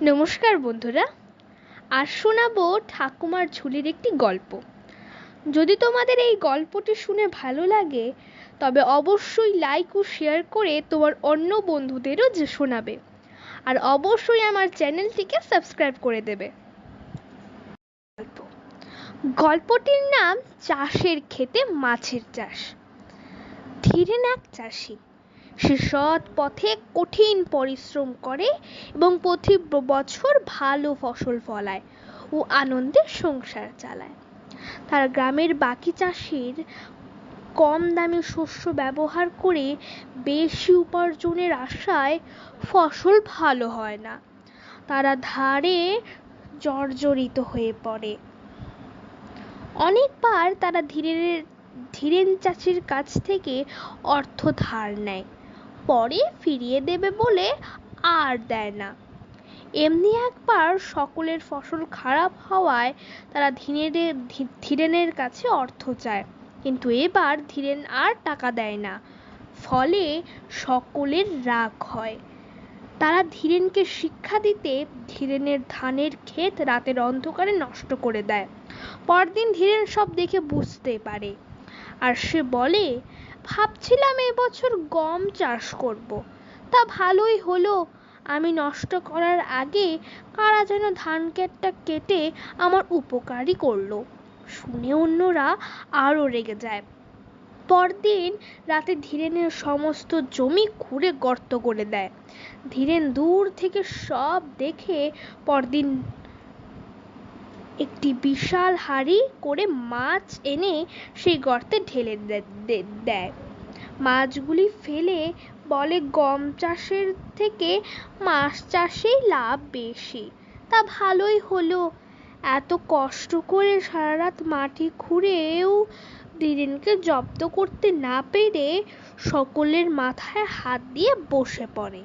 নমস্কার বন্ধুরা, আজ শোনাবো ঠাকুমার ঝুলির একটি গল্প। যদি তোমাদের এই গল্পটি শুনে ভালো লাগে তবে অবশ্যই লাইক ও শেয়ার করে তোমার অন্য বন্ধুদেরও শোনাবে, আর অবশ্যই আমার চ্যানেলটিকে সাবস্ক্রাইব করে দেবে। গল্পটির নাম চাষের ক্ষেতে মাছের চাষ। ধীরেন এক চাষি। সে সৎ পথে কঠিন পরিশ্রম করে এবং প্রতি বছর ভালো ফসল ফলায় ও আনন্দে সংসার চালায়। তার গ্রামের বাকি চাষির কম দামে শস্য ব্যবহার করে বেশি উপার্জনের আশায় ফসল ভালো হয় না। তারা ধারে জর্জরিত হয়ে পড়ে। অনেকবার তারা ধীরেন চাষির কাছ থেকে অর্থ ধার নেয়, পরে ফিরিয়ে দেবে বলে আর দেয় না। এমনি একবার সকলের ফসল খারাপ হওয়ায় তারা ধীরেনের কাছে অর্থ চায়, কিন্তু এবার ধীরেন আর টাকা দেয় না। ফলে সকলের রাগ হয়। তারা ধীরেনকে শিক্ষা দিতে ধীরেনের ধানের ক্ষেত রাতের অন্ধকারে নষ্ট করে দেয়। পরদিন ধীরেন সব দেখে বুঝতে পারে, আর সে বলে, ভাবছিলাম এবছর গম চাষ করব, তা ভালোই হলো। আমি নষ্ট করার আগে কারা যেন ধান ক্ষেতটা কেটে আমার উপকারই করলো। শুনে অন্যরা আরও রেগে যায়। পরদিন রাতে ধীরেনের সমস্ত জমি খুঁড়ে গর্ত করে দেয়। ধীরেন দূর থেকে সব দেখে পরদিন একটি বিশাল হাঁড়ি করে মাছ এনে সেই গর্তে ঢেলে দেয়। মাছগুলি ফেলে বলে, গম চাষের থেকে মাছ চাষেই লাভ বেশি। তা ভালোই হলো। এত কষ্ট করে সারা রাত মাটি খুঁড়েও ধীরেনকে জব্দ করতে না পেরে সকলের মাথায় হাত দিয়ে বসে পড়ে।